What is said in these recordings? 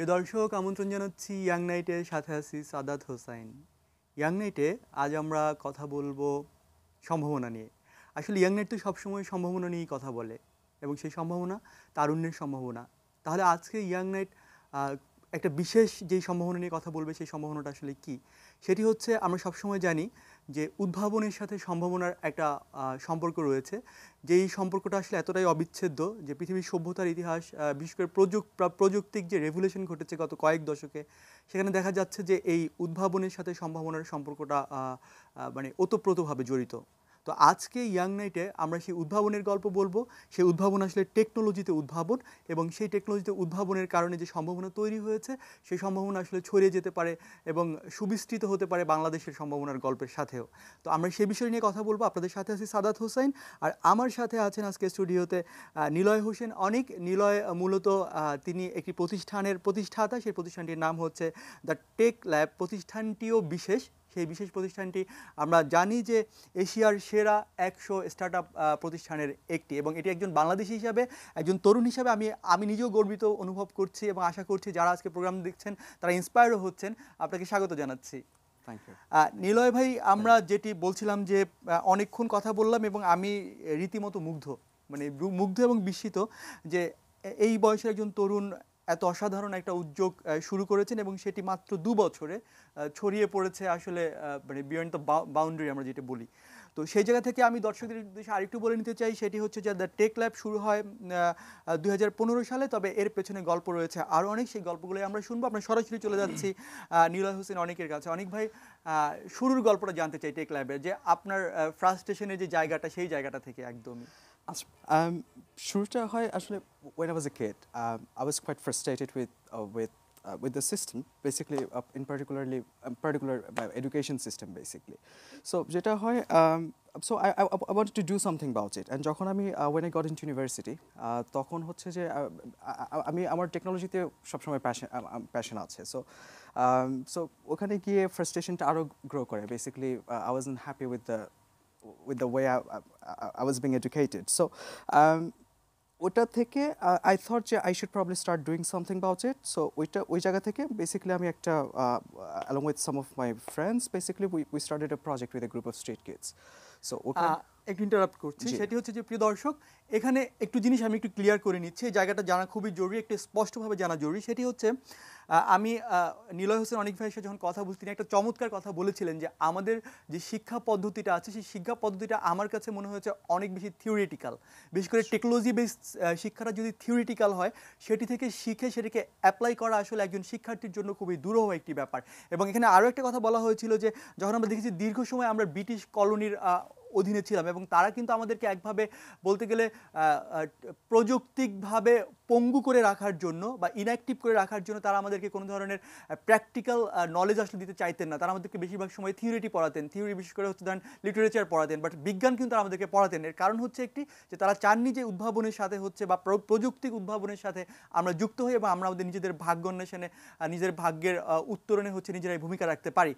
প্রিয় দর্শক, আমন্ত্রণ জানাচ্ছি ইয়াং নাইটের সাথে আছি সাদাত হোসাইন। ইয়াং নাইটে আজ আমরা কথা বলবো সম্ভাবনা নিয়ে। আসলে ইয়াং নাইট তো সবসময় সম্ভাবনা নিয়েই কথা বলে এবং সেই সম্ভাবনা তারুণ্যের সম্ভাবনা। তাহলে আজকে ইয়াং নাইট একটা বিশেষ যেই সম্ভাবনা নিয়ে কথা বলবে, সেই সম্ভাবনাটা আসলে কি? সেটি হচ্ছে, আমরা সবসময় জানি যে উদ্ভাবনের সাথে সম্ভাবনার একটা সম্পর্ক রয়েছে, যেই সম্পর্কটা আসলে এতটাই অবিচ্ছেদ্য যে পৃথিবীর সভ্যতার ইতিহাস, বিশেষ করে প্রযুক্তিক যে রেভলিউশন ঘটেছে গত কয়েক দশকে, সেখানে দেখা যাচ্ছে যে এই উদ্ভাবনের সাথে সম্ভাবনার সম্পর্কটা মানে ওতপ্রোতভাবে জড়িত। তো আজকে ইয়াং নাইটে আমরা সেই উদ্ভাবনের গল্প বলবো। সেই উদ্ভাবন আসলে টেকনোলজিতে উদ্ভাবন, এবং সেই টেকনোলজিতে উদ্ভাবনের কারণে যে সম্ভাবনা তৈরি হয়েছে, সেই সম্ভাবনা আসলে ছড়িয়ে যেতে পারে এবং সুবিস্তৃত হতে পারে বাংলাদেশের সম্ভাবনার গল্পের সাথেও। তো আমরা সেই বিষয় নিয়ে কথা বলবো। আপনাদের সাথে আছি সাদাত হোসাইন, আর আমার সাথে আছেন আজকে স্টুডিওতে নিলয় হোসেন অনিক। নিলয় মূলত তিনি একটি প্রতিষ্ঠানের প্রতিষ্ঠাতা। সেই প্রতিষ্ঠানটির নাম হচ্ছে দ্য টেক ল্যাব। প্রতিষ্ঠানটিও বিশেষ। সেই বিশেষ প্রতিষ্ঠানটি আমরা জানি যে এশিয়ার সেরা 100 স্টার্টআপ প্রতিষ্ঠানের একটি, এবং এটি একজন বাংলাদেশি হিসাবে, একজন তরুণ হিসাবে আমি নিজেও গর্বিত অনুভব করছি, এবং আশা করছি যারা আজকে প্রোগ্রাম দেখছেন তারা ইন্সপায়ারও হচ্ছেন। আপনাকে স্বাগত জানাচ্ছি। Thank you. নিলয় ভাই, আমরা যেটি বলছিলাম যে অনেকক্ষণ কথা বললাম এবং আমি রীতিমতো মুগ্ধ এবং বিস্মিত যে এই বয়সের একজন তরুণ এত অসাধারণ একটা উদ্যোগ শুরু করেছেন, এবং সেটি মাত্র 2 বছরে ছড়িয়ে পড়েছে আসলে মানে বিয়ন্ড দ্য বাউন্ডারি আমরা যেটা বলি। তো সেই জায়গা থেকে আমি দর্শকদের উদ্দেশ্যে আরেকটু বলে নিতে চাই, সেটি হচ্ছে যে দ্য টেক ল্যাব শুরু হয় 2015 সালে। তবে এর পেছনে গল্প রয়েছে আরও অনেক, সেই গল্পগুলোই আমরা শুনবো। আমরা সরাসরি চলে যাচ্ছি নিলয় হোসেন অনিকের কাছে। অনিক ভাই, শুরুর গল্পটা জানতে চাই টেক ল্যাবের, যে আপনার ফ্রাস্ট্রেশনের যে জায়গাটা, সেই জায়গাটা থেকে একদমই। শুরুটা হয় আসলে when I was a kid. I was quite frustrated with the system, basically, in particular education system, basically. So যেটা হয়, so I wanted to do something about it. And যখন আমি when I got into university, তখন হচ্ছে যে আমি আমার টেকনোলজিতে সবসময় প্যাশন আছে। So ওখানে গিয়ে ফ্রাস্ট্রেশনটা আরও গ্রো করে। Basically, I wasn't happy with the way I was being educated. So ওটা থেকে I thought যে I should probably start doing something about it. So ওই জায়গা থেকে basically আমি একটা along with some of my friends, basically we started a project with a group of street kids. So একটু interrupt করছি, সেটি হচ্ছে যে প্রিয় দর্শক, এখানে একটু জিনিস আমি একটু ক্লিয়ার করে নিচ্ছি। এই জায়গাটা জানা খুবই জরুরি, একটু স্পষ্টভাবে জানা জরুরি। সেটি হচ্ছে, আমি নিলয় হোসেন অনিক ভাইয়ের সাথে যখন কথা বলছি, তিনি একটা চমৎকার কথা বলেছিলেন যে আমাদের যে শিক্ষা পদ্ধতিটা আছে, সেই শিক্ষা পদ্ধতিটা আমার কাছে মনে হয়েছে অনেক বেশি থিওরিটিক্যাল। বিশেষ করে টেকনোলজি বেসড শিক্ষাটা যদি থিওরিটিক্যাল হয়, সেটি থেকে শিখে সেটিকে অ্যাপ্লাই করা আসলে একজন শিক্ষার্থীর জন্য খুবই দুরূহ একটি ব্যাপার। এবং এখানে আরও একটা কথা বলা হয়েছিল যে যখন আমরা দেখেছি দীর্ঘ সময় আমরা ব্রিটিশ কলোনির অধীনে ছিলাম, এবং তারা কিন্তু আমাদেরকে একভাবে বলতে গেলে প্রযুক্তিকভাবে পঙ্গু করে রাখার জন্য বা ইনঅ্যাক্টিভ করে রাখার জন্য তারা আমাদেরকে কোনো ধরনের প্র্যাকটিক্যাল নলেজ আসলে দিতে চাইতেন না। তারা আমাদেরকে বেশিরভাগ সময় থিওরিটি পড়াতেন, থিওরি বিশেষ করে হচ্ছে ধরেন লিটারেচার পড়াতেন, বাট বিজ্ঞান কিন্তু তারা আমাদেরকে পড়াতেন। এর কারণ হচ্ছে একটি, যে তারা চাননি যে উদ্ভাবনের সাথে হচ্ছে বা প্রযুক্তিক উদ্ভাবনের সাথে আমরা যুক্ত হই এবং আমরা আমাদের নিজেদের ভাগ্য অন্বেষণে, নিজের ভাগ্যের উত্তরণে হচ্ছে নিজেরাই ভূমিকা রাখতে পারি।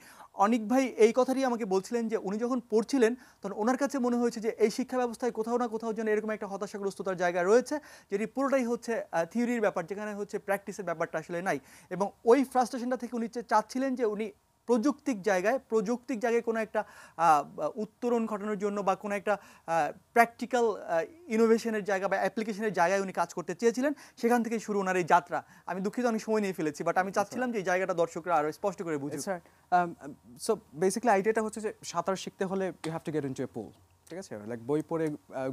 অনিক ভাই এই কথাটি আমাকে বলছিলেন যে উনি যখন পড়ছিলেন, তখন ওনার কাছে মনে হয়েছে যে এই শিক্ষা ব্যবস্থায় কোথাও না কোথাও যেন এরকম একটা হতাশাগ্রস্ততার জায়গা রয়েছে, যেটি পুরোটাই হচ্ছে থিওরির ব্যাপার, যেখানে হচ্ছে প্র্যাকটিসের ব্যাপারটা আসলে নাই। এবং ওই ফ্রাস্ট্রেশনটা থেকে উনি চাচ্ছিলেন যে উনি প্রযুক্তিক জায়গায় কোনো একটা উত্তরণ ঘটানোর জন্য বা কোনো একটা প্র্যাকটিক্যাল ইনোভেশনের জায়গা বা অ্যাপ্লিকেশনের জায়গায় উনি কাজ করতে চেয়েছিলেন। সেখান থেকে শুরু ওনার এই যাত্রা। আমি দুঃখিত, অনেক সময় নিয়ে ফেলেছি, বাট আমি চাচ্ছিলাম যে এই জায়গাটা দর্শকরা আরও স্পষ্ট করে বুঝুক। সো বেসিক্যালি আইডিয়াটা হচ্ছে যে সাঁতার শিখতে হলে you have to get into a pool, ঠিক আছে? লাইক বই পড়ে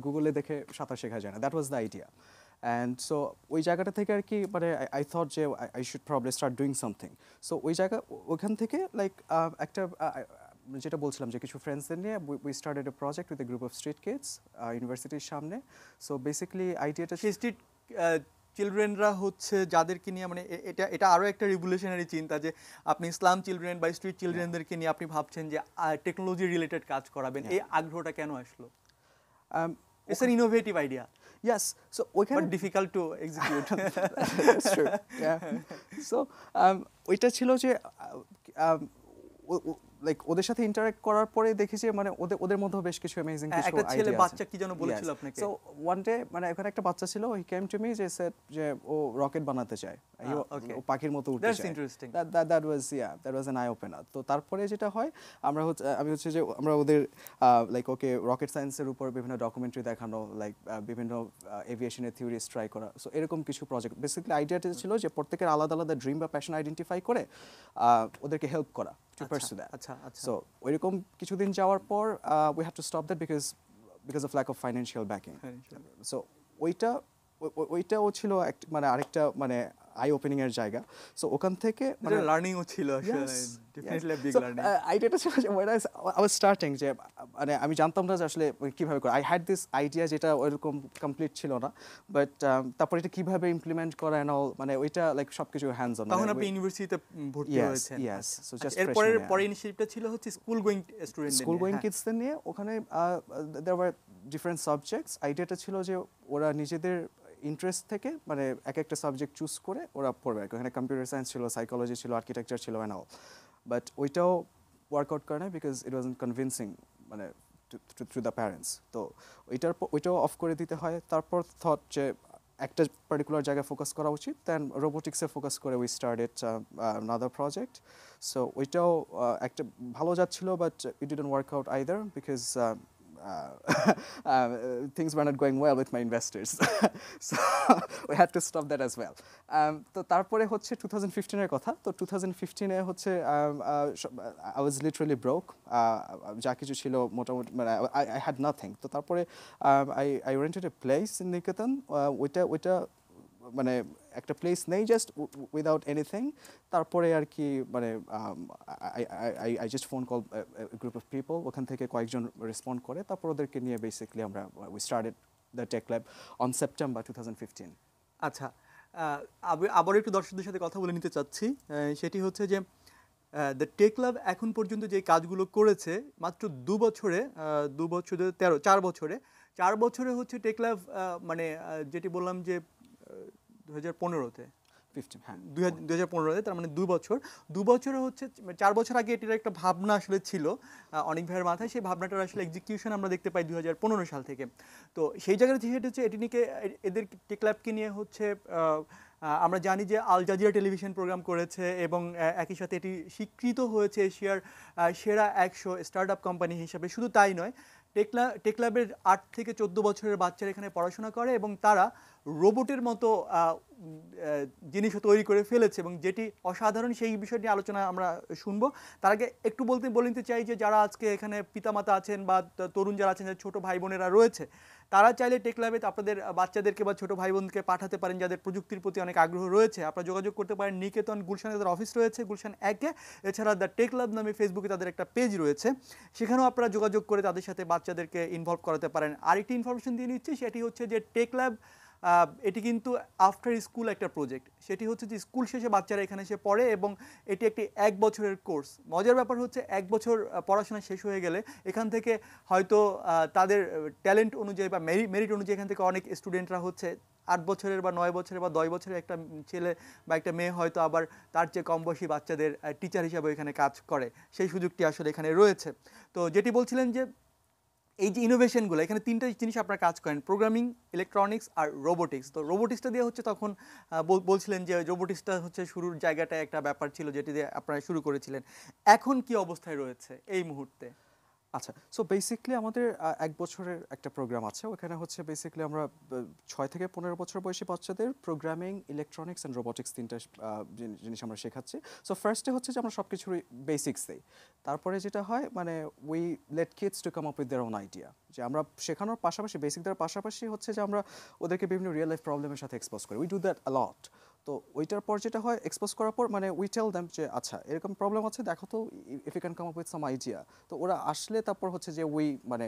গুগলে দেখে সাঁতার শেখা যায় না। That was the idea. And so ওই জায়গাটা থেকে আর কি, মানে আই থট যে I should probably start doing something. So ওইখান থেকে লাইক একটা যেটা বলছিলাম যে কিছু ফ্রেন্ডসদের নিয়ে we started a project with a group of street kids ইউনিভার্সিটির সামনে। সো বেসিক্যালি আইডিয়াটা, সেই স্ট্রিট চিলড্রেনরা হচ্ছে যাদেরকে নিয়ে, মানে এটা আরও একটা রিভলিউশনারি চিন্তা যে আপনি ইসলাম চিলড্রেন বা স্ট্রিট চিলড্রেনদেরকে নিয়ে আপনি ভাবছেন যে টেকনোলজি রিলেটেড কাজ করাবেন। এই আগ্রহটা কেন আসলো? It's an innovative idea. Yes. So but difficult to execute. That's true. Yeah. So ওইটা ছিল যে লাইক ওদের সাথে ইন্টারঅ্যাক্ট করার পরে দেখি যে মানে ওদের মধ্যেও বেশ কিছু অ্যামেজিং কিছু একটা ছেলে idea বাচ্চা কি যেন বলেছিল আপনাকে? সো ওয়ান ডে মানে ওখানে একটা বাচ্চা ছিল, হি কেম টু মি যে said যে ও রকেট বানাতে চায়, okay. ও পাখির মতো উঠতে That's চায়। interesting. that was an eye opener. তো তারপরে যেটা হয় আমি হচ্ছে যে আমরা ওদের লাইক ওকে রকেট সায়েন্সের উপর বিভিন্ন ডকুমেন্টারি দেখানো, লাইক বিভিন্ন এভিয়েশনের থিওরিজ ট্রাই করা, সো এরকম কিছু প্রজেক্ট। বেসিক্যালি আইডিয়াটা ছিল যে প্রত্যেকের আলাদা আলাদা ড্রিম বা প্যাশন আইডেন্টিফাই করে ওদেরকে হেল্প করা টু পারসু দ্যাট। আচ্ছা আচ্ছা। সো ওইরকম কিছুদিন যাওয়ার পর we have to stop that because of lack of financial backing. So ওইটাও ছিল মানে আরেকটা মানে আই ওপেনিং এর জায়গা। সো ওখান থেকে মানে লার্নিংও ছিল আসলে, ডেফিনেটলি বিগ লার্নিং। আইডিয়াটা ছিল যে when I was starting যে মানে আমি জানতাম না যে আসলে কিভাবে করে, আই হ্যাড দিস আইডিয়া যেটা ওইরকম কমপ্লিট ছিল না, বাট তারপর এটা কিভাবে ইমপ্লিমেন্ট করা এন্ড অল, মানে ওইটা লাইক সবকিছু হ্যান্ডস অন। তখন আপনি ইউনিভার্সিটিতে ভর্তি হয়েছেন? ইয়েস। সো জাস্ট পরে ইনিশিয়েটিভটা ছিল হচ্ছে স্কুল গোয়িং কিডসদের নিয়ে। ওখানে দেয়ার ওয়্যার ডিফারেন্ট সাবজেক্টস। আইডিয়াটা ছিল যে ওরা নিজেদের ইন্টারেস্ট থেকে মানে এক একটা সাবজেক্ট চুজ করে ওরা পড়বে। ওখানে কম্পিউটার সায়েন্স ছিল, সাইকোলজি ছিল, আর্কিটেকচার ছিল অ্যান্ড অল, বাট ওইটাও ওয়ার্কআউট করে না বিকজ ইট ওয়াজন্ট কনভিন্সিং মানে টু দ্য প্যারেন্টস। তো ওইটাও অফ করে দিতে হয়। তারপর থট যে একটা পার্টিকুলার জায়গায় ফোকাস করা উচিত, দেন রোবোটিক্সে ফোকাস করে we started another project. So ওইটাও একটা ভালো যাচ্ছিল, but it didn't work out either because things were not going well with my investors. So we had to stop that as well. তো তারপরে হচ্ছে 2015 এর কথা। তো 2015 এ হচ্ছে I was literally broke. যা কিছু ছিল মোটামুটি মানে I had nothing. তো তারপরে I rented a place in Niketan. ওইটা মানে একটা প্লেস নেই, জাস্ট উইদাউট এনিথিং। তারপরে আর কি মানে I just phone call group of people, ওখান থেকে কয়েকজন রেসপন্ড করে, তারপর ওদেরকে নিয়ে বেসিক্যালি আমরা we started the tech lab on September 2015। আচ্ছা, আবার একটু দর্শকদের সাথে কথা বলে নিতে চাচ্ছি। সেটি হচ্ছে যে দ্য টেক ল্যাব এখন পর্যন্ত যে কাজগুলো করেছে মাত্র 2 বছরে, 4 বছরে হচ্ছে টেক ল্যাব মানে যেটি বললাম যে 2015-তে, 2015-তে, তার মানে 2 বছরে হচ্ছে 4 বছর আগে এটির একটা ভাবনা আসলে ছিল অনেক ভাইয়ের মাথায়। সেই ভাবনাটার আসলে এক্সিকিউশন আমরা দেখতে পাই 2015 সাল থেকে। তো সেই জায়গায় যেহেতু হচ্ছে এটি নিয়ে এদের টেক ল্যাবকে নিয়ে হচ্ছে আমরা জানি যে আল জাজিরা টেলিভিশন প্রোগ্রাম করেছে এবং একই সাথে এটি স্বীকৃত হয়েছে এশিয়ার সেরা 100 স্টার্টআপ কোম্পানি হিসাবে। শুধু তাই নয়, টেক ল্যাবের 8 থেকে 14 বছরের বাচ্চারা এখানে পড়াশোনা করে এবং তারা রোবটের মতো জিনিসও তৈরি করে ফেলেছে এবং যেটি অসাধারণ, সেই বিষয়টি আলোচনা আমরা শুনবো। তার আগে একটু বলতে চাই যে যারা আজকে এখানে পিতামাতা আছেন বা তরুণ যারা আছেন, যারা ছোটো ভাই বোনেরা রয়েছে, তারা চাইলে টেক ল্যাবে আপনাদের বাচ্চাদেরকে বা ছোটো ভাই বোনকে পাঠাতে পারেন যাদের প্রযুক্তির প্রতি অনেক আগ্রহ রয়েছে। আপনারা যোগাযোগ করতে পারেন নিকেতন গুলশানে তাদের অফিস রয়েছে, গুলশান 1-এ। এছাড়া দ্য টেক ল্যাব নামে ফেসবুকে তাদের একটা পেজ রয়েছে, সেখানেও আপনারা যোগাযোগ করে তাদের সাথে বাচ্চাদেরকে ইনভলভ করাতে পারেন। আরেকটি ইনফরমেশন দিয়ে নিচ্ছি, সেটি হচ্ছে যে টেক ল্যাব এটি কিন্তু আফটার স্কুল একটা প্রজেক্ট। সেটি হচ্ছে যে স্কুল শেষে বাচ্চারা এখানে এসে পড়ে এবং এটি একটি 1 বছরের কোর্স। মজার ব্যাপার হচ্ছে 1 বছর পড়াশোনা শেষ হয়ে গেলে এখান থেকে হয়তো তাদের ট্যালেন্ট অনুযায়ী বা মেরিট অনুযায়ী এখান থেকে অনেক স্টুডেন্টরা হচ্ছে 8 বছরের বা 9 বছরের বা 10 বছরের একটা ছেলে বা একটা মেয়ে হয়তো আবার তার চেয়ে কম বয়সী বাচ্চাদের টিচার হিসাবে এখানে কাজ করে। সেই সুযোগটি আসলে এখানে রয়েছে। তো যেটি বলছিলেন যে এই যে ইনোভেশনগুলো, এখানে 3টা জিনিস আপনারা কাজ করেন, প্রোগ্রামিং, ইলেকট্রনিক্স আর রোবোটিক্স। তো রোবোটিক্সটা দিয়ে হচ্ছে তখন বলছিলেন যে রোবোটিক্সটা হচ্ছে শুরুর জায়গাটায় একটা ব্যাপার ছিল যেটি দিয়ে আপনারা শুরু করেছিলেন। এখন কি অবস্থায় রয়েছে এই মুহূর্তে? আচ্ছা, সো বেসিক্যালি আমাদের 1 বছরের একটা প্রোগ্রাম আছে। ওখানে হচ্ছে বেসিক্যালি আমরা 6 থেকে 15 বছর বয়সী বাচ্চাদের প্রোগ্রামিং, ইলেকট্রনিক্স অ্যান্ড রোবোটিক্স 3টা জিনিস আমরা শেখাচ্ছি। সো ফার্স্টে হচ্ছে যে আমরা সব কিছুরই বেসিক্স দিই। তারপরে যেটা হয় মানে we let kids to come up with their own idea. যে আমরা শেখানোর পাশাপাশি, বেসিক দেওয়ার পাশাপাশি হচ্ছে যে আমরা ওদেরকে বিভিন্ন রিয়েল লাইফ প্রবলেমের সাথে এক্সপোজ করি। উই ডু দ্যাট আ লট। তো ওইটার পর যেটা হয়, এক্সপোজ করার পর মানে উই টেল দেম যে আচ্ছা এরকম প্রবলেম আছে, দেখো তো if you can come up with some idea. তো ওরা আসলে তারপর হচ্ছে যে উই মানে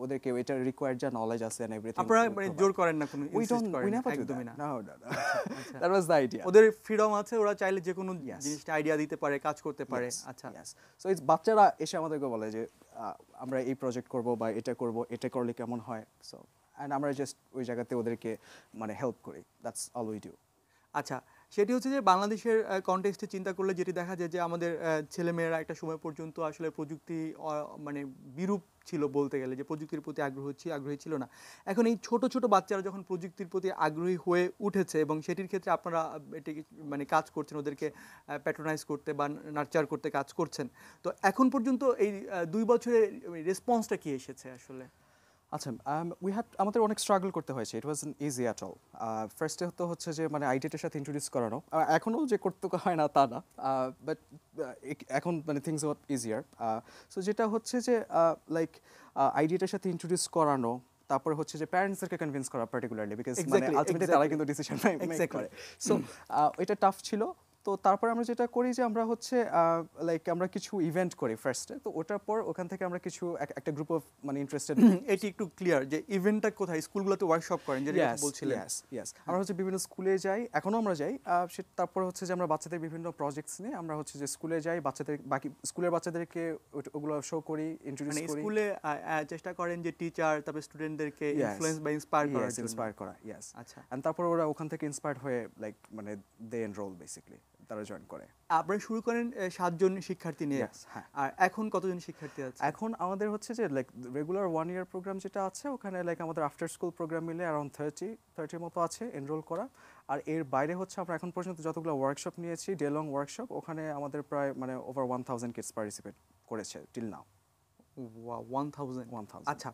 ওদেরকে এটা রিকোয়ার্ড যা নলেজ আছে এন্ড এভরিথিং। আপনারা মানে জোর করেন না, কোনো উই ইনসিস্ট করেন উই না? নেভার ডু একদমই দ্যাট। না। Know that was the idea. ওদের ফ্রিডম আছে, ওরা চাইলে যে কোনো জিনিসটা আইডিয়া দিতে পারে, কাজ করতে পারে। আচ্ছা, সো ইটস বাচ্চারা এসে আমাদেরকে বলে যে আমরা এই প্রজেক্ট করব বা এটা করব, এটা করলে কেমন হয়। সো এন্ড আমরা জাস্ট ওই জায়গাতে ওদেরকে মানে হেল্প করি। That's all we do. আচ্ছা, সেটি হচ্ছে যে বাংলাদেশের কনটেক্সটে চিন্তা করলে যেটি দেখা যায় যে আমাদের ছেলেমেয়েরা একটা সময় পর্যন্ত আসলে প্রযুক্তি মানে বিরূপ ছিল বলতে গেলে, যে প্রযুক্তির প্রতি আগ্রহী ছিল না। এখন এই ছোট ছোট বাচ্চারা যখন প্রযুক্তির প্রতি আগ্রহী হয়ে উঠেছে এবং সেটির ক্ষেত্রে আপনারা এটি মানে কাজ করছেন, ওদেরকে প্যাট্রোনাইজ করতে বা নার্চার করতে কাজ করছেন, তো এখন পর্যন্ত এই 2 বছরের রেসপন্সটা কি এসেছে আসলে? আচ্ছা, আমাদের অনেক স্ট্রাগল করতে হয়েছে। ইট ওয়াজন্ট ইজি অ্যাট অল। ফার্স্টে তো হচ্ছে যে মানে আইডিয়াটার সাথে ইন্ট্রোডিউস করানো, এখনও যে করতে হয় না তা না, বাট এখন মানে থিংস ওয়াট ইজিয়ার। সো যেটা হচ্ছে যে লাইক আইডিয়াটার সাথে ইন্ট্রোডিউস করানো, তারপরে হচ্ছে যে প্যারেন্টসদেরকে কনভিন্স করা পার্টিকুলারলি, বিকজ মানে Exactly, আলটিমেটলি তারা exactly. কিন্তু ডিসিশন মেক Exactly. করে। সো এটা টাফ ছিল। তো তারপরে আমরা যেটা করি যে আমরা হচ্ছে লাইক আমরা কিছু ইভেন্ট করি ফার্স্টে, তো ওটার পর ওখান থেকে আমরা কিছু একটা গ্রুপ অফ মানে ইন্টারেস্টেড, এটি একটু ক্লিয়ার যে ইভেন্টটা কোথায়, স্কুলগুলোতে ওয়ার্কশপ করেন যেটা কথা বলছিলেন? ইয়েস, আমরা হচ্ছে বিভিন্ন স্কুলে যাই, এখনো আমরা যাই। তারপর হচ্ছে যে আমরা বাচ্চাদের বিভিন্ন প্রজেক্টস নিয়ে আমরা হচ্ছে যে স্কুলে যাই, বাচ্চাদের বাকি স্কুলের বাচ্চাদেরকে ওগুলো শো করি, ইন্ট্রোডিউস মানে করি। স্কুলে চেষ্টা করেন যে টিচার তারপর স্টুডেন্টদেরকে ইনফ্লুয়েন্স বা ইন্সপায়ার করার জন্য। ইন্সপায়ার করা, ইয়েস। আচ্ছা, এন্ড তারপর ওরা ওখান থেকে ইন্সপায়ার্ড হয়ে লাইক মানে দে এনরোল বেসিক্যালি, তারা জয়েন করে। আপনারা শুরু করেন 7 জন শিক্ষার্থী নিয়ে। Yes, হ্যাঁ। আর এখন কতজন শিক্ষার্থী আছে? এখন আমাদের হচ্ছে যে লাইক রেগুলার 1 ইয়ার প্রোগ্রাম যেটা আছে, ওখানে লাইক আমাদের আফটার স্কুল প্রোগ্রাম মিলে অ্যারাউন্ড 30 মতো আছে এনরোল করা। আর এর বাইরে হচ্ছে আমরা এখন পর্যন্ত যতগুলো ওয়ার্কশপ নিয়েছি, ডে লং ওয়ার্কশপ, ওখানে আমাদের প্রায় মানে ওভার 1000 কিডস পার্টিসিপেট করেছে টিল নাও। 1000। আচ্ছা,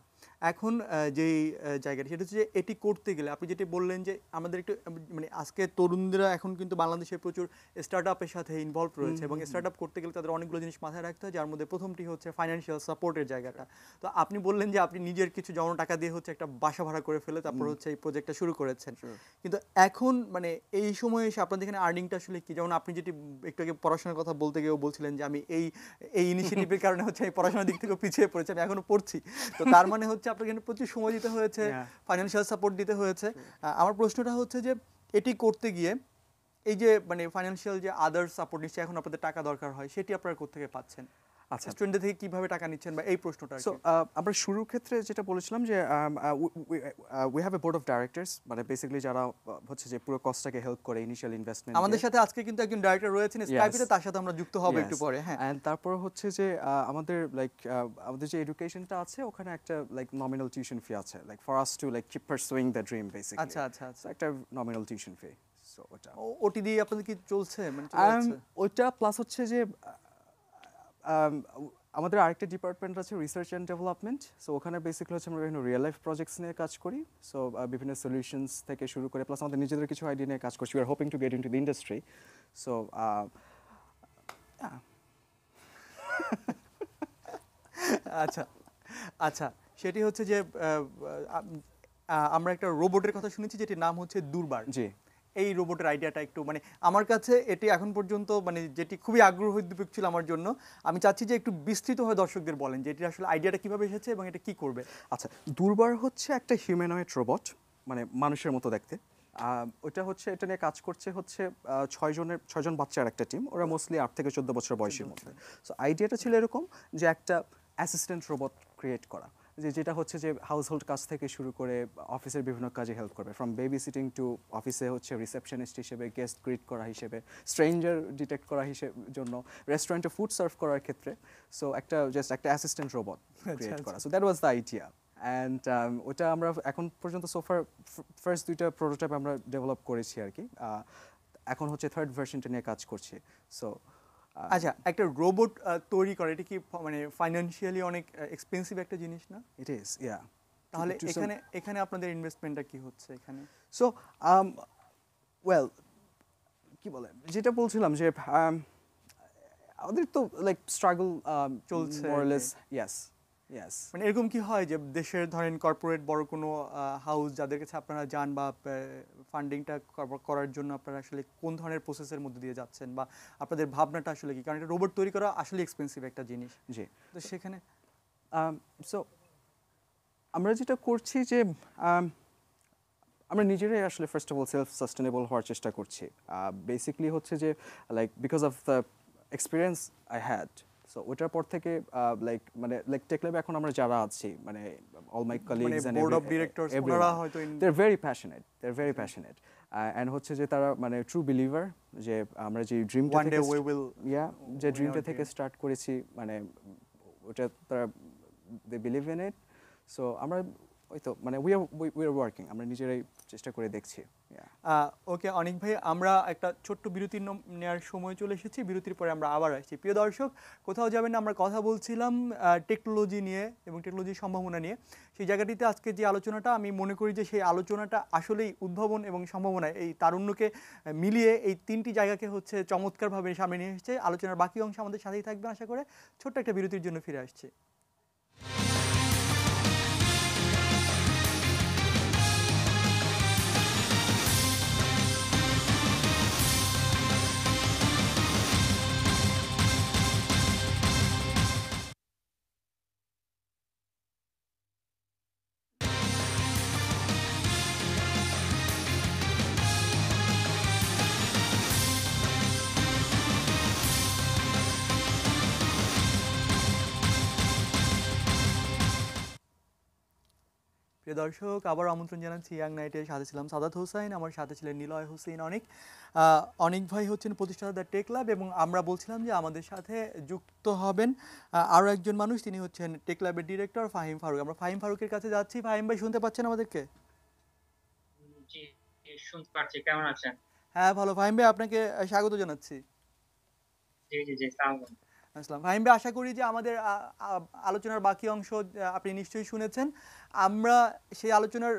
এখন যেই জায়গাটা সেটা হচ্ছে যে এটি করতে গেলে আপনি যেটি বললেন যে আমাদের একটু মানে আজকে তরুণরা এখন কিন্তু বাংলাদেশে প্রচুর স্টার্টআপের সাথে ইনভলভ রয়েছে এবং স্টার্টআপ করতে গেলে তাদের অনেকগুলো জিনিস মাথায় রাখতে হয়, যার মধ্যে প্রথমটি হচ্ছে ফাইন্যান্সিয়াল সাপোর্টের জায়গাটা। তো আপনি বললেন যে আপনি নিজের কিছু জমানো টাকা দিয়ে হচ্ছে একটা বাসা ভাড়া করে ফেলে তারপর হচ্ছে এই প্রজেক্টটা শুরু করেছেন। কিন্তু এখন মানে এই সময়ে এসে আপনাদের এখানে আর্নিংটা আসলে কি? যেমন আপনি যেটি একটু আগে পড়াশোনার কথা বলতে গিয়েও বলছিলেন যে আমি এই ইনিশিয়েটিভের কারণে হচ্ছে আমি পড়াশোনার দিক থেকে পিছিয়ে পড়েছি, আমি এখনো পড়ছি। তো তার মানে হচ্ছে আপনাকে এখানে প্রচুর সময় দিতে হয়েছে, ফাইন্যান্সিয়াল সাপোর্ট দিতে হয়েছে। আমার প্রশ্নটা হচ্ছে যে এটি করতে গিয়ে এই যে মানে ফাইন্যান্সিয়াল যে আদার সাপোর্ট নিশ্চয়ই এখন আপনাদের টাকা দরকার হয়, সেটি আপনারা কোত্থেকে পাচ্ছেন? আচ্ছা, স্টুডেন্টদের থেকে কিভাবে টাকা নিচ্ছেন বা এই প্রশ্নটা? সো আমরা শুরুর ক্ষেত্রে যেটা বলেছিলাম যে we have a board of directors, মানে বেসিক্যালি যারা হচ্ছে যে পুরো কস্টটাকে হেল্প করে ইনিশিয়াল ইনভেস্টমেন্ট। আমাদের সাথে আজকে কিন্তু একজন ডাইরেক্টর রয়েছেন স্কাইপে, তার সাথে আমরা যুক্ত হব একটু পরে। হ্যাঁ, এন্ড তারপর হচ্ছে যে আমাদের লাইক আমাদের যে এডুকেশনটা আছে, ওখানে একটা লাইক নমিনাল টিউশন ফি আছে, like for us to like keep pursuing the dream basically. আচ্ছা আচ্ছা আচ্ছা, একটা নমিনাল টিউশন ফি। সো ওটা ওটি দিয়ে আপনাদের কি চলছে? মানে চলে যাচ্ছে? ওইটা প্লাস হচ্ছে যে আমাদের আরেকটা ডিপার্টমেন্ট আছে রিসার্চ অ্যান্ড ডেভেলপমেন্ট। সো ওখানে বেসিক্যালি হচ্ছে আমরা বিভিন্ন রিয়েল লাইফ প্রজেক্টস নিয়ে কাজ করি। সো বিভিন্ন সলিউশনস থেকে শুরু করে প্লাস আমাদের নিজেদের কিছু আইডিয়া নিয়ে কাজ করছি। We are hoping to get into the industry. So আচ্ছা আচ্ছা, সেটি হচ্ছে যে আমরা একটা রোবটের কথা শুনেছি যেটির নাম হচ্ছে দুর্বার। জি, এই রোবটের আইডিয়াটা একটু মানে আমার কাছে এটি এখন পর্যন্ত মানে যেটি খুবই আগ্রহোদ্দীপক ছিল আমার জন্য, আমি চাচ্ছি যে একটু বিস্তৃতভাবে দর্শকদের বলেন যে এটির আসলে আইডিয়াটা কিভাবে এসেছে এবং এটা কি করবে। আচ্ছা, দুর্বার হচ্ছে একটা হিউম্যানয়েড রোবট, মানে মানুষের মতো দেখতে। ওটা হচ্ছে এটা নিয়ে কাজ করছে হচ্ছে 6 জন বাচ্চার একটা টিম, ওরা মোস্টলি 8 থেকে 14 বছর বয়সের মধ্যে। সো আইডিয়াটা ছিল এরকম যে একটা অ্যাসিস্ট্যান্ট রোবট ক্রিয়েট করা, যেটা হচ্ছে যে হাউসহোল্ড কাজ থেকে শুরু করে অফিসের বিভিন্ন কাজে হেল্প করবে, ফ্রম বেবি সিটিং টু অফিসে হচ্ছে রিসেপশনিস্ট হিসেবে, গেস্ট গ্রিট করা হিসেবে, স্ট্রেঞ্জার ডিটেক্ট করা জন্য, রেস্টুরেন্টে ফুড সার্ভ করার ক্ষেত্রে। সো জাস্ট একটা অ্যাসিস্ট্যান্ট রোবট ক্রিয়েট করা। So that was the idea. And ওটা আমরা এখন পর্যন্ত সোফার ফার্স্ট 2টা প্রোটোটাইপ আমরা ডেভেলপ করেছি আর কি। এখন হচ্ছে 3rd ভার্সনটা নিয়ে কাজ করছি। সো আচ্ছা, একটা রোবট তৈরি করে এটা কি মানে ফাইন্যান্সিয়ালি অনেক এক্সপেন্সিভ একটা জিনিস না? ইট ইজ, ইয়া। তাহলে এখানে আপনাদের ইনভেস্টমেন্টটা কি হচ্ছে এখানে? সো ওয়েল, কি বলে যেটা বলছিলাম যে আমাদের তো লাইক স্ট্রাগল চলছে মোরলেস। ইয়েস, মানে এরকম কি হয় যে দেশের ধরেন কর্পোরেট বড় কোনো হাউস যাদের কাছে আপনারা যান বা ফান্ডিংটা করার জন্য আপনারা আসলে কোন ধরনের প্রসেসের মধ্যে দিয়ে যাচ্ছেন বা আপনাদের ভাবনাটা আসলে কি? কারণ এটা রোবট তৈরি করা আসলে এক্সপেন্সিভ একটা জিনিস। জি। তো সেখানে সো আমরা যেটা করছি যে আমরা নিজেরাই আসলে first of all self sustainable হওয়ার চেষ্টা করছি। বেসিক্যালি হচ্ছে যে like because of the experience I had, so ওটার পর থেকে লাইক টেক ল্যাবে এখন আমরা যারা আছি, মানে all my colleagues and board of directors ওনারা হয়তো they're very passionate. অ্যান্ড হচ্ছে যে তারা মানে ট্রু বিলিভার, যে আমরা যে ড্রিমটা ওয়ান ডে থেকে উই উইল যে ড্রিমটা থেকে স্টার্ট করেছি, মানে ওটা তারা they believe in it. So আমরা ওই তো মানে উই আর ওয়ার্কিং, আমরা নিজেরাই চেষ্টা করে দেখছি। ওকে অনিক ভাই, আমরা একটা ছোট্ট বিরতি নেওয়ার সময় চলে এসেছি। বিরতির পরে আমরা আবার আসছি। প্রিয় দর্শক, কোথাও যাবেন না, আমরা কথা বলছিলাম টেকনোলজি নিয়ে এবং টেকনোলজির সম্ভাবনা নিয়ে। সেই জায়গাটিতে আজকে যে আলোচনাটা, আমি মনে করি যে সেই আলোচনাটা আসলেই উদ্ভাবন এবং সম্ভাবনা, এই তারুণ্যকে মিলিয়ে এই তিনটি জায়গাকে হচ্ছে চমৎকারভাবে সামনে নিয়ে এসেছে। আলোচনার বাকি অংশ আমাদের সাথেই থাকবে আশা করে। ছোট্ট একটা বিরতির জন্য ফিরে আসছে। প্রিয় দর্শক, আবার আমন্ত্রণ জানাচ্ছি ইয়াং নাইটের সাথে ছিলাম সাদাত হোসাইন, আমার সাথে ছিলেন নিলয় হোসেন অনিক। অনিক ভাই হচ্ছেন প্রতিষ্ঠাতা দ্য টেক ল্যাব, এবং আমরা বলছিলাম যে আমাদের সাথে যুক্ত হবেন আরও একজন মানুষ, তিনি হচ্ছেন টেক ল্যাবের ডিরেক্টর ফাহিম ফারুক। আমরা ফাহিম ফারুকের কাছে যাচ্ছি। ফাহিম ভাই, শুনতে পাচ্ছেন আমাদেরকে? জি, শুনতে পাচ্ছি। কেমন আছেন? হ্যাঁ ভালো। ফাহিম ভাই, আপনাকে স্বাগত জানাচ্ছি। জি, জি, জি, সালাম। আসসালাম। ফাহিম ভাই, আশা করি যে আমাদের আলোচনার বাকি অংশ আপনি নিশ্চয়ই শুনেছেন। আমরা সেই আলোচনার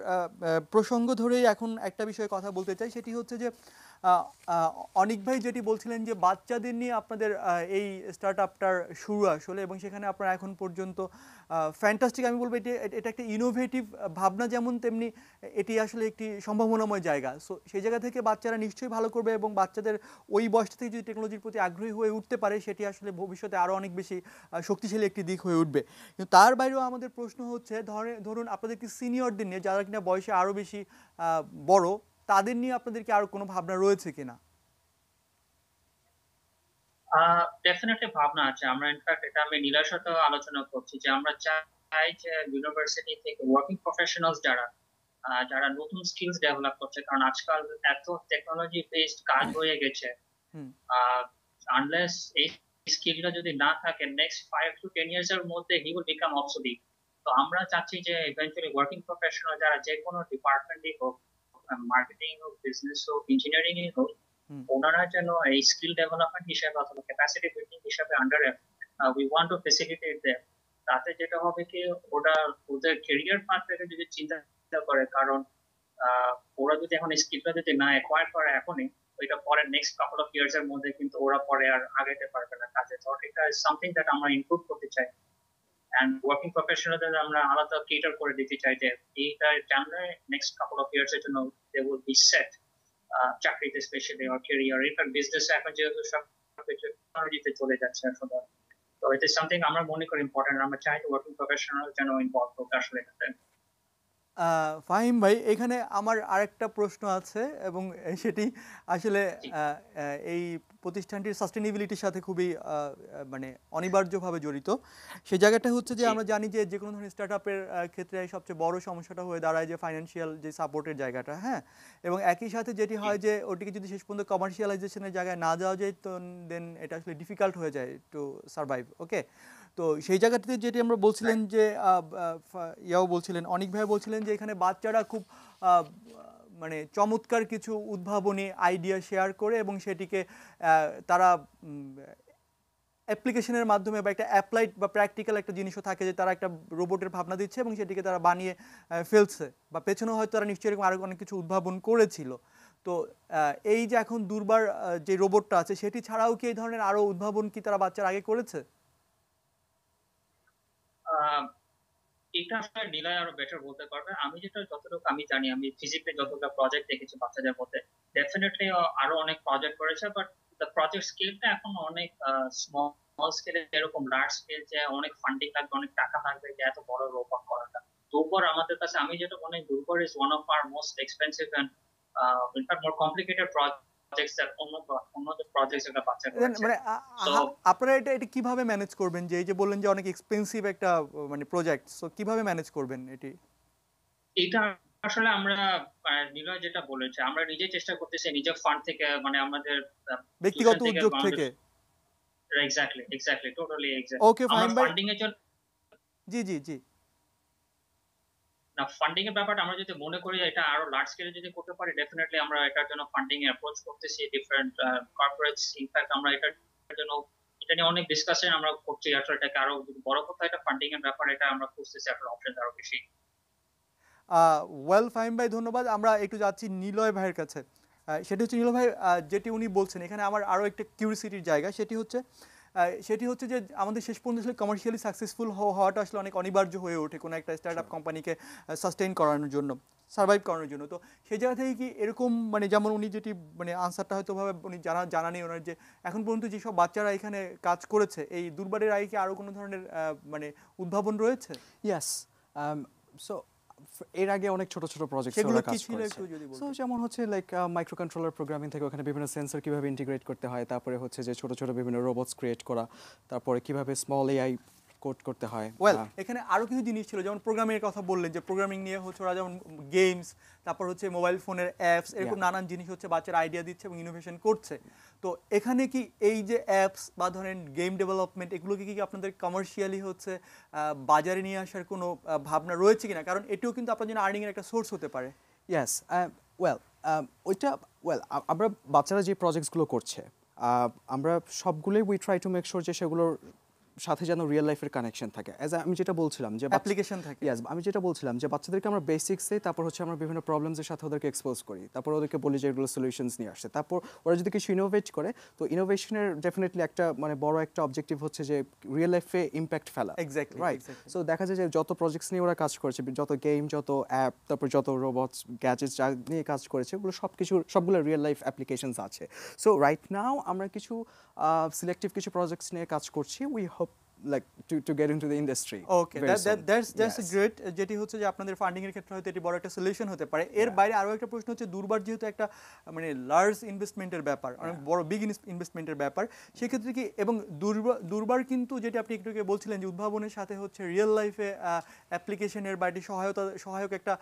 প্রসঙ্গ ধরেই এখন একটা বিষয়ে কথা বলতে চাই। সেটি হচ্ছে যে অনিক ভাই যেটি বলছিলেন যে বাচ্চাদের নিয়ে আপনাদের এই স্টার্ট আপটার শুরু আসলে, এবং সেখানে আপনারা এখন পর্যন্ত ফ্যান্টাস্টিক, আমি বলবো এটা একটা ইনোভেটিভ ভাবনা, যেমন তেমনি এটি আসলে একটি সম্ভাবনাময় জায়গা। সো সেই জায়গা থেকে বাচ্চারা নিশ্চয়ই ভালো করবে, এবং বাচ্চাদের ওই বয়সটা থেকে যদি টেকনোলজির প্রতি আগ্রহী হয়ে উঠতে পারে, সেটি আসলে ভবিষ্যতে আরও অনেক বেশি শক্তিশালী একটি দিক হয়ে উঠবে। কিন্তু তার বাইরেও আমাদের প্রশ্ন হচ্ছে, ধরুন আপনাদের কি সিনিয়রদের নিয়ে, যারা কিনা বয়সে আরও বেশি বড়, তাদের নিয়ে আপনাদের কি আরও কোনো ভাবনা রয়েছে কিনা? ডেফিনেটলি ভাবনা আছে। আমরা ইনফ্যাক্ট এটা আমি নীলার সাথেও আলোচনা করছি যে আমরা চাই যে ইউনিভার্সিটি থেকে ওয়ার্কিং প্রফেশনালস যারা নতুন স্কিলস ডেভেলপ করছে, কারণ আজকাল এত টেকনোলজি বেসড কাজ হয়ে গেছে, আনলেস এই স্কিলটা যদি না থাকে নেক্সট 5 to 10 years এর মধ্যে হি উইল বিকাম অবসোলিট। তো আমরা চাচ্ছি যে ইভেন্চুয়ালি ওয়ার্কিং প্রফেশনাল যারা যে কোনো ডিপার্টমেন্টই হোক, মার্কেটিং হোক, বিজনেস হোক, ইঞ্জিনিয়ারিং হোক, ওনারা যেন এই স্কিল ডেভেলপমেন্ট হিসেবে অথবা ক্যাপাসিটি বিল্ডিং হিসেবে under we want to facilitate them. তাতে যেটা হবে কি, ওরা ওদের ক্যারিয়ার পাথটাকে যদি চিন্তা করে, কারণ ওরা যদি এখন স্কিলটা যদি না অ্যাকোয়ার করে এখনই, ওইটা পরে নেক্সট কাপল অফ ইয়ার্স এর মধ্যে কিন্তু ওরা পরে আর আগাইতে পারবে না কাজে। তো এটা সামথিং দ্যাট আমরা ইমপ্রুভ করতে চাই, এন্ড ওয়ার্কিং প্রফেশনালদের আমরা আলাদা কেটার করে দিতে চাই যে এইটা জানলে নেক্সট কাপল অফ ইয়ার্স এর জন্য দে উইল বি সেট চাকরিতে, স্পেশালি আর ক্যারিয়ার। ইনফ্যাক্ট বিজনেস এখন যেহেতু সব টেকনোলজিতে চলে যাচ্ছে আসলে, তো এটা সামথিং আমরা মনে করি ইম্পর্টেন্ট। আমরা চাই ওয়ার্কিং প্রফেশনাল যেন ইনভলভ হোক আসলে এটাতে। ফাহিম ভাই, এখানে আমার আরেকটা প্রশ্ন আছে, এবং সেটি আসলে এই প্রতিষ্ঠানটির সাস্টেনেবিলিটির সাথে খুবই মানে অনিবার্যভাবে জড়িত। সেই জায়গাটা হচ্ছে যে আমরা জানি যে কোনো ধরনের স্টার্ট আপের ক্ষেত্রে সবচেয়ে বড় সমস্যাটা হয়ে দাঁড়ায় যে ফাইন্যান্সিয়াল যে সাপোর্টের জায়গাটা, হ্যাঁ, এবং একই সাথে যেটি হয় যে ওটিকে যদি শেষ পর্যন্ত কমার্শিয়ালাইজেশনের জায়গায় না যাওয়া যায়, তো দেন এটা আসলে ডিফিকাল্ট হয়ে যায় টু সার্ভাইভ। ওকে, তো সেই জায়গাটিতে যেটি আমরা বলছিলেন যে ইয়াও বলছিলেন, অনিক ভাই বলছিলেন যে এখানে বাচ্চারা খুব মানে চমৎকার কিছু উদ্ভাবনী আইডিয়া শেয়ার করে, এবং সেটিকে তারা অ্যাপ্লিকেশনের মাধ্যমে বা একটা অ্যাপ্লাইড বা প্র্যাকটিক্যাল একটা জিনিসও থাকে, যে তারা একটা রোবটের ভাবনা দিচ্ছে এবং সেটিকে তারা বানিয়ে ফেলছে, বা পেছনে হয়তো তারা নিশ্চয়ই এরকম আরও অনেক কিছু উদ্ভাবন করেছিল। তো এই যে এখন দুর্বার যে রোবটটা আছে, সেটি ছাড়াও কি এই ধরনের আরও উদ্ভাবন কি তারা বাচ্চারা আগে করেছে? এটা আসলে নিলয় আরো বেটার বলতে পারবে। আমি যেটা যতটুকু আমি জানি, আমি ফিজিক্সে যতটা প্রজেক্ট দেখেছি বাচ্চাদের মধ্যে, ডেফিনেটলি আরো অনেক প্রজেক্ট করেছে, বাট দ্য প্রজেক্ট স্কেলটা এখন অনেক স্মল স্কেলে, এরকম লার্জ স্কেল যে অনেক ফান্ডিং লাগবে, অনেক টাকা লাগবে যে এত বড় রোবট করাটা। দুর্বর আমাদের কাছে, আমি যেটা মনে করি, দুর্বর is one of our most expensive and in fact more complicated projects that অন্য যে প্রজেক্টস যেটা বাচ্চা করেছে। মানে আপনারা এটা কিভাবে ম্যানেজ করবেন, যে এই যে বললেন যে অনেক এক্সপেন্সিভ একটা মানে প্রজেক্ট, সো কিভাবে ম্যানেজ করবেন এটি? এটা আসলে আমরা নিলয় যেটা বলেছে, আমরা নিজে চেষ্টা করতেছি নিজের ফান্ড থেকে, মানে আমাদের ব্যক্তিগত টিউশন থেকে উদ্যোগ বা আমাদের, থেকে। এক্স্যাক্টলি এক্স্যাক্টলি টোটালি এক্স্যাক্টলি ওকে আমরা ফাহিম ভাই। ফান্ডিং এর জন্য, জি, জি, জি। না ফান্ডিং এর ব্যাপারটা আমরা যদি মনে করি এটা আরো লার্জ স্কেলে যদি করতে পারি, ডেফিনেটলি আমরা এটার জন্য ফান্ডিং এ অ্যাপ্রোচ করতেছি ডিফারেন্ট কর্পোরেটস। ইনফ্যাক্ট আমরা এটার জন্য, এটা নিয়ে অনেক ডিসকাশন আমরা করছি, আসলে এটাকে আরো যদি বড় করতে হয়, এটা ফান্ডিং এর ব্যাপার, এটা আমরা খুঁজতেছি আসলে অপশন আরো বেশি। ওয়েল ফাহিম ভাই ধন্যবাদ। আমরা একটু যাচ্ছি নিলয় ভাইয়ের কাছে। সেটি হচ্ছে নিলয় ভাই, যেটি উনি বলছেন এখানে আমার আরও একটা কিউরিসিটির জায়গা, সেটি হচ্ছে যে আমাদের শেষ পর্যন্ত আসলে কমার্শিয়ালি সাকসেসফুল হওয়াটা আসলে অনেক অনিবার্য হয়ে ওঠে কোনো একটা স্টার্ট আপ কোম্পানিকে সাস্টেইন করানোর জন্য, সার্ভাইভ করানোর জন্য। তো সেই জায়গা থেকে কি এরকম, মানে যেমন উনি যেটি মানে আনসারটা হয়তো ভাবে উনি জানা নেই ওনার, যে এখন পর্যন্ত যেসব বাচ্চারা এখানে কাজ করেছে এই দুর্বারের আগে কি আরও কোনো ধরনের মানে উদ্ভাবন রয়েছে? ইয়েস, সো এর আগে অনেক ছোট ছোট প্রজেক্টস সেগুলো ওরা কি কাজ ছিল করেছে। একটু যদি সো বলতেন। যেমন হচ্ছে লাইক মাইক্রো কন্ট্রোলার প্রোগ্রামিং থেকে ওখানে বিভিন্ন সেন্সর কিভাবে ইন্টিগ্রেট করতে হয়, তারপরে হচ্ছে যে ছোট ছোট বিভিন্ন রোবটস ক্রিয়েট করা, তারপরে কিভাবে স্মল এআই কোড করতে হয়। ওয়েল এখানে আরও কিছু জিনিস ছিল, যেমন প্রোগ্রামিংয়ের কথা বললেন, যে প্রোগ্রামিং নিয়ে হচ্ছে ওরা যেমন গেমস, তারপর হচ্ছে মোবাইল ফোনের অ্যাপস, এরকম নানান জিনিস হচ্ছে বাচ্চারা আইডিয়া দিচ্ছে এবং ইনোভেশন করছে। তো এখানে কি এই যে অ্যাপস বা ধরেন গেম ডেভেলপমেন্ট, এগুলোকে কি আপনাদের কমার্শিয়ালি হচ্ছে বাজারে নিয়ে আসার কোনো ভাবনা রয়েছে কিনা? কারণ এটিও কিন্তু আপনার জন্য আর্নিংয়ের একটা সোর্স হতে পারে। ইয়েস, ওয়েল ওইটা ওয়েল আমরা বাচ্চারা যে প্রজেক্টসগুলো করছে আমরা সবগুলোই we try to make sure যে সেগুলোর সাথে যেন রিয়েল লাইফের কানেকশন থাকে। অ্যাজ আমি যেটা বলছিলাম যে অ্যাপ্লিকেশন থাকে। ইয়েস, আমি যেটা বলছিলাম যে বাচ্চাদেরকে আমরা বেসিক্স দিই, তারপর হচ্ছে আমরা বিভিন্ন প্রবলেমসের সাথে ওদেরকে এক্সপোজ করি, তারপর ওদেরকে বলি যে এগুলো সলিউশনস নিয়ে আসছে, তারপর ওরা যদি কিছু ইনোভেট করে, তো ইনোভেশনের ডেফিনেটলি একটা মানে বড় একটা অবজেক্টিভ হচ্ছে যে রিয়েল লাইফে ইম্প্যাক্ট ফেলা। Exactly, right. সো দেখা যায় যে যত প্রজেক্টস নিয়ে ওরা কাজ করেছে, যত গেম, যত অ্যাপ, তারপর যত রোবটস গ্যাজেটস যা নিয়ে কাজ করেছে, ওগুলো সবগুলো রিয়েল লাইফ অ্যাপ্লিকেশনস আছে। সো রাইট নাও আমরা কিছু সিলেক্টিভ কিছু প্রজেক্টস নিয়ে কাজ করছি। We hope like to get into the industry. Okay, that's great. যেটি হচ্ছে যে আপনাদের ফান্ডিং এর ক্ষেত্রে হয়তো এটি বড় একটা সলিউশন হতে পারে। এর বাইরে আরও একটা প্রশ্ন হচ্ছে, দুর্বার যেহেতু একটা মানে লার্জ ইনভেস্টমেন্টের ব্যাপার, অনেক বড় বিগ ইনভেস্টমেন্টের ব্যাপার, সেক্ষেত্রে কি, এবং দুর্বার কিন্তু যেটি আপনি একটু আগে বলছিলেন যে উদ্ভাবনের সাথে হচ্ছে রিয়েল লাইফে অ্যাপ্লিকেশনের বা এটি সহায়ক একটা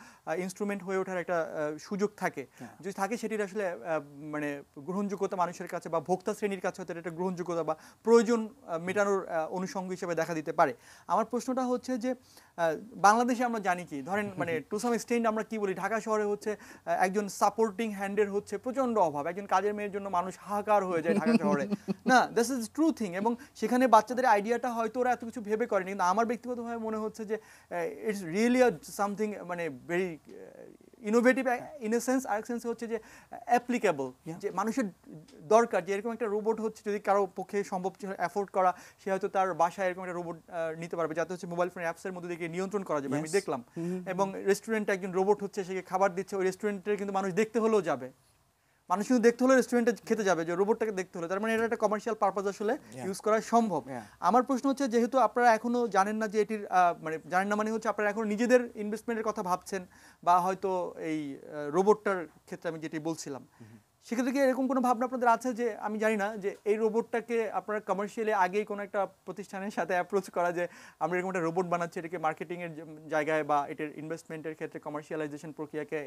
ইনস্ট্রুমেন্ট হয়ে ওঠার একটা সুযোগ থাকে। যদি থাকে সেটির আসলে মানে গ্রহণযোগ্যতা মানুষের কাছে বা ভোক্তা শ্রেণীর কাছে হয়তো একটা গ্রহণযোগ্যতা বা প্রয়োজন মেটানোর অনুষঙ্গ হিসেবে দেখা দিতে পারে। আমার প্রশ্নটা হচ্ছে যে বাংলাদেশে আমরা জানি কি, ধরেন মানে টু সাম এক্সটেন্ট আমরা কি বলি, ঢাকা শহরে হচ্ছে একজন সাপোর্টিং হ্যান্ডের হচ্ছে প্রচণ্ড অভাব, একজন কাজের মেয়ের জন্য মানুষ হাহাকার হয়ে যায় ঢাকা শহরে। না, দিস ইজ ট্রু থিং। এবং সেখানে বাচ্চাদের আইডিয়াটা হয়তো ওরা এত কিছু ভেবে করেনি, কিন্তু আমার ব্যক্তিগতভাবে মনে হচ্ছে যে ইটস রিয়েলি সামথিং মানে very innovative in a sense. আরেক সেন্স হচ্ছে যে অ্যাপ্লিকেবল, যে মানুষের দরকার যে এরকম একটা রোবট হচ্ছে, যদি কারো পক্ষে সম্ভব অ্যাফোর্ড করা, সে হয়তো তার বাসায় এরকম একটা রোবট নিতে পারবে, যাতে হচ্ছে মোবাইল ফোন অ্যাপসের মধ্যে দিয়ে নিয়ন্ত্রণ করা যাবে। আমি দেখলাম। এবং রেস্টুরেন্টে একজন রোবট হচ্ছে, সে খাবার দিচ্ছে, ওই রেস্টুরেন্টে কিন্তু মানুষ দেখতে হলেও যাবে, মানুষ কিন্তু দেখতে হলে রেস্টুরেন্টে খেতে যাবে, যে রোবটটাকে দেখতে হলে। তার মানে এটা একটা কমার্শিয়াল পারপাস আসলে ইউজ করা সম্ভব। আমার প্রশ্ন হচ্ছে, যেহেতু আপনারা এখনো জানেন না যে এটির মানে জানেন না মানে হচ্ছে আপনারা এখন নিজেদের ইনভেস্টমেন্টের কথা ভাবছেন, বা হয়তো এই রোবটটার ক্ষেত্রে আমি যেটি বলছিলাম, সেক্ষেত্রে কি এরকম কোনো ভাবনা আপনাদের আছে যে আমি জানি না যে এই রোবটটাকে আপনারা কমার্শিয়ালি আগেই কোনো একটা প্রতিষ্ঠানের সাথে অ্যাপ্রোচ করা, যে আমরা এরকম একটা রোবট বানাচ্ছি, এটাকে মার্কেটিংয়ের জায়গায় বা এটার ইনভেস্টমেন্টের ক্ষেত্রে কমার্শিয়ালাইজেশন প্রক্রিয়াকে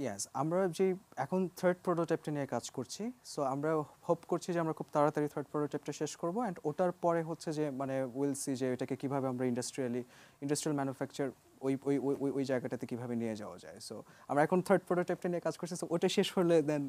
ইয়েস, আমরা যে এখন থার্ড প্রোটোটাইপটা নিয়ে কাজ করছি। সো আমরা হোপ করছি যে আমরা খুব তাড়াতাড়ি থার্ড প্রোটোটাইপটা শেষ করবো, অ্যান্ড ওটার পরে হচ্ছে যে মানে উইল সি যে এটাকে কীভাবে আমরা ইন্ডাস্ট্রিয়াল ম্যানুফ্যাকচার ওই জায়গাটাতে কীভাবে নিয়ে যাওয়া যায়। সো আমরা এখন থার্ড প্রোটোটাইপটা নিয়ে কাজ করছি। সো ওটা শেষ হলে দেন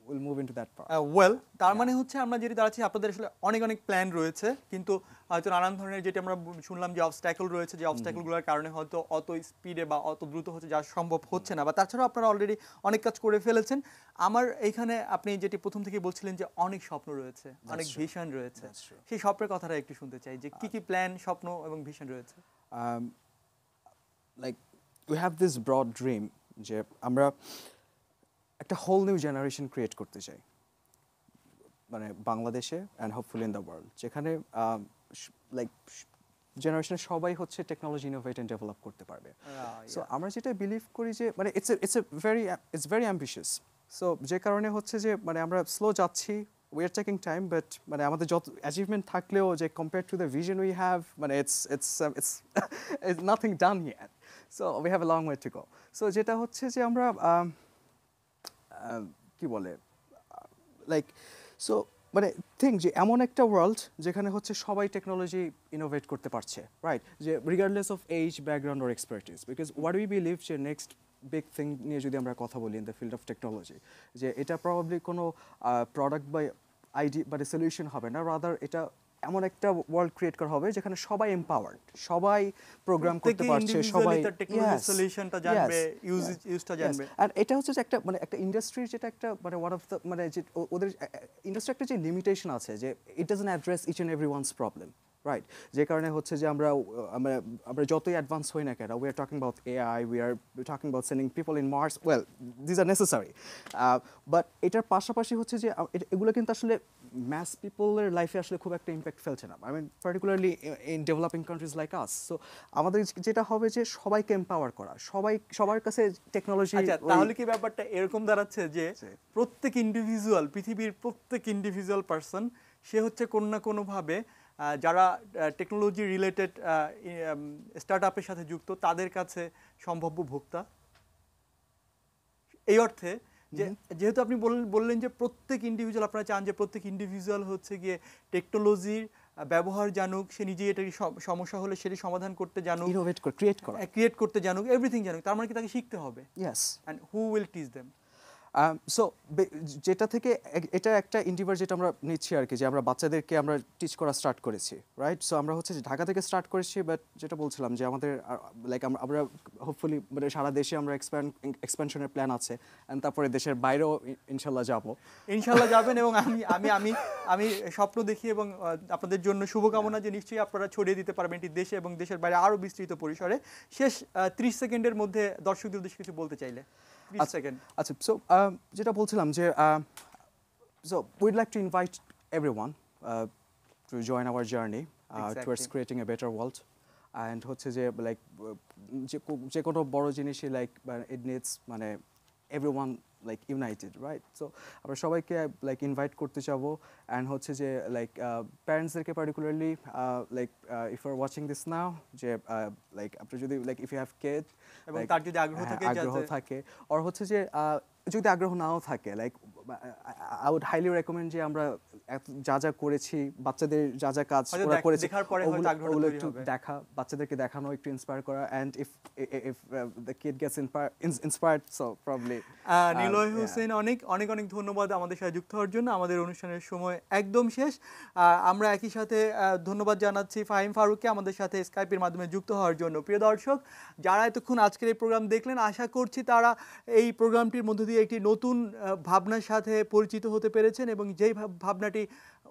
we'll move into that part. Well তার মানে হচ্ছে আমরা যেটি দাঁড়াচ্ছি, আপনাদের আসলে অনেক অনেক প্ল্যান রয়েছে, কিন্তু হয়তো নানান ধরনের, যেটি আমরা শুনলাম যে অবস্ট্যাকল রয়েছে, যে অবস্ট্যাকলগুলোর কারণে হয়তো অত স্পিডে বা অত দ্রুত হচ্ছে যা সম্ভব হচ্ছে না, বা তাছাড়াও আপনারা অলরেডি অনেক কাজ করে ফেলেছেন। আমার এইখানে আপনি যেটি প্রথম থেকে বলছিলেন যে অনেক স্বপ্ন রয়েছে, অনেক ভিশন রয়েছে, সেই স্বপ্নের কথাটা একটু শুনতে চাই, যে কি কি প্ল্যান, স্বপ্ন এবং ভিশন রয়েছে। Like we have this broad dream যে আমরা একটা হোল নিউ জেনারেশন ক্রিয়েট করতে চাই, মানে বাংলাদেশে and hopefully in the world, যেখানে লাইক জেনারেশনের সবাই হচ্ছে টেকনোলজি ইনোভেট অ্যান্ড ডেভেলপ করতে পারবে। সো আমরা যেটা বিলিভ করি যে মানে ইটস ভেরি অ্যাম্বিশিয়াস। সো যে কারণে হচ্ছে যে মানে আমরা স্লো যাচ্ছি, we are taking time, but মানে আমাদের যত অ্যাচিভমেন্ট থাকলেও যে compared to the vision we have, মানে it's nothing done yet. So we have a long way to go. So যেটা হচ্ছে যে আমরা কি বলে লাইক সো মানে থিঙ্ক যে এমন একটা ওয়ার্ল্ড যেখানে হচ্ছে সবাই টেকনোলজি ইনোভেট করতে পারছে, রাইট? যে regardless of age, background or expertise, because what we believe যে নেক্সট বিগ থিং নিয়ে যদি আমরা কথা বলি in the field of technology, যে এটা প্রবাবলি কোনো প্রোডাক্ট বা আইডি বা সলিউশন হবে না, রাদার এটা এমন একটা ওয়ার্ল্ড ক্রিয়েট করা হবে যেখানে সবাই এম্পাওয়ার্ড, সবাই প্রোগ্রাম করতে পারছে, সবাই সলিউশনটা জানবে, ইউজটা জানবে। আর এটা হচ্ছে যে একটা মানে একটা ইন্ডাস্ট্রির যেটা একটা মানে ওয়ান অফ দ্য মানে যে ওদের ইন্ডাস্ট্রি একটা যে লিমিটেশন আছে যে it doesn't address each and every ones problem, right? যে কারণে হচ্ছে যে আমরা আমরা যতই অ্যাডভান্স হই না কেন, we are talking about AI, we are talking about sending people in Mars, well these are necessary, but এটার পাশাপাশি হচ্ছে যে এগুলো কিন্তু আসলে ম্যাস পিপলের লাইফে আসলে খুব একটা ইম্প্যাক্ট ফেলছে না, I mean particularly in developing countries like us. So আমাদের যেটা হবে যে সবাইকে এম্পাওয়ার করা, সবার কাছে টেকনোলজি। আচ্ছা, তাহলে কি ব্যাপারটা এরকম দাঁড়াচ্ছে যে প্রত্যেক ইন্ডিভিজুয়াল, পৃথিবীর প্রত্যেক ইন্ডিভিজুয়াল পারসন সে হচ্ছে কোনো না কোনোভাবে যারা টেকনোলজি রিলেটেড স্টার্ট আপের সাথে যুক্ত তাদের কাছে সম্ভাব্য ভোক্তা? এই অর্থে যে যেহেতু আপনি বললেন যে প্রত্যেক ইন্ডিভিজুয়াল, আপনারা চান যে প্রত্যেক ইন্ডিভিজুয়াল হচ্ছে গিয়ে টেকনোলজির ব্যবহার জানুক, সে নিজেই এটার সমস্যা হলে সেটি সমাধান করতে জানুক, ইনোভেট করে ক্রিয়েট করতে জানুক, এভরিথিং জানুক। তার মানে কি তাকে শিখতে হবে? Yes. And who will teach them? So যেটা থেকে এটা একটা ইন্ডিভার যেটা আমরা নিচ্ছি আর কি, যে আমরা বাচ্চাদেরকে আমরা টিচ করা স্টার্ট করেছি, রাইট? সো আমরা হচ্ছে যে ঢাকা থেকে স্টার্ট করেছি, বাট যেটা বলছিলাম যে আমাদের লাইক আমরা হোপফুলি মানে সারা দেশে আমরা এক্সপ্যানশনের প্ল্যান আছে, অ্যান্ড তারপরে দেশের বাইরেও ইনশাল্লাহ যাবেন। এবং আমি স্বপ্ন দেখি এবং আপনাদের জন্য শুভকামনা যে নিশ্চয়ই আপনারা ছড়িয়ে দিতে পারবেন এটি দেশে এবং দেশের বাইরে আরও বিস্তৃত পরিসরে। শেষ 30 সেকেন্ডের মধ্যে দর্শকদের উদ্দেশ্যে কিছু বলতে চাইলে 30 সেকেন্ড। আচ্ছা, সো যেটা বলছিলাম যে so we'd like to invite everyone to join our journey towards creating a better world, and হচ্ছে যে লাইক যে কোনো বড় জিনিসই লাইক it needs মানে everyone like united, right? So আমরা সবাইকে লাইক ইনভাইট করতে চাবো, অ্যান্ড হচ্ছে যে লাইক প্যারেন্টসদেরকে particularly like if you are watching this now, যে লাইক আপনি যদি like if you have kid এবং তার যদি আগ্রহ থাকে, আর হচ্ছে যে যদি আগ্রহ নাও থাকে, like I would highly recommend যে আমরা যা যা করেছি, বাচ্চাদের যা যা কাজ ওরা করেছে ওগুলো একটু দেখা, বাচ্চাদেরকে দেখানো, একটু ইন্সপায়ার করা, and if the kid gets inspired, so probably. Niloy Hossain, অনেক অনেক অনেক ধন্যবাদ আমাদের সাথে যুক্ত হওয়ার জন্য। আমাদের অনুষ্ঠানের সময় একদম শেষ। আমরা একই সাথে ধন্যবাদ জানাচ্ছি ফাহিম ফারুককে আমাদের সাথে স্কাইপের মাধ্যমে যুক্ত হওয়ার জন্য। প্রিয় দর্শক, যারা এতক্ষণ আজকের এই প্রোগ্রাম দেখলেন, আশা করছি তারা এই প্রোগ্রামটির মধ্য দিয়ে একটি নতুন ভাবনার সাথে পরিচিত হতে পেরেছেন, এবং যেই ভাবনাটি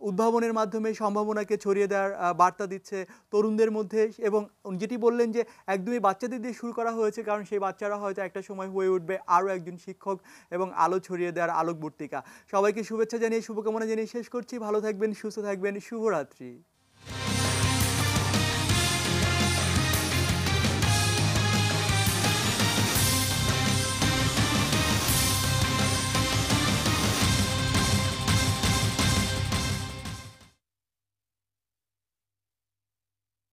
উদ্ভাবনের মাধ্যমে সম্ভাবনাকে ছড়িয়ে দেওয়ার বার্তা দিচ্ছে তরুণদের মধ্যে। এবং যেটি বললেন যে একদমই বাচ্চাদের দিয়ে শুরু করা হয়েছে, কারণ সেই বাচ্চারা হয়তো একটা সময় হয়ে উঠবে আরও একজন শিক্ষক এবং আলো ছড়িয়ে দেওয়ার আলোকবর্তিকা। সবাইকে শুভেচ্ছা জানিয়ে, শুভকামনা জানিয়ে শেষ করছি। ভালো থাকবেন, সুস্থ থাকবেন, শুভরাত্রি।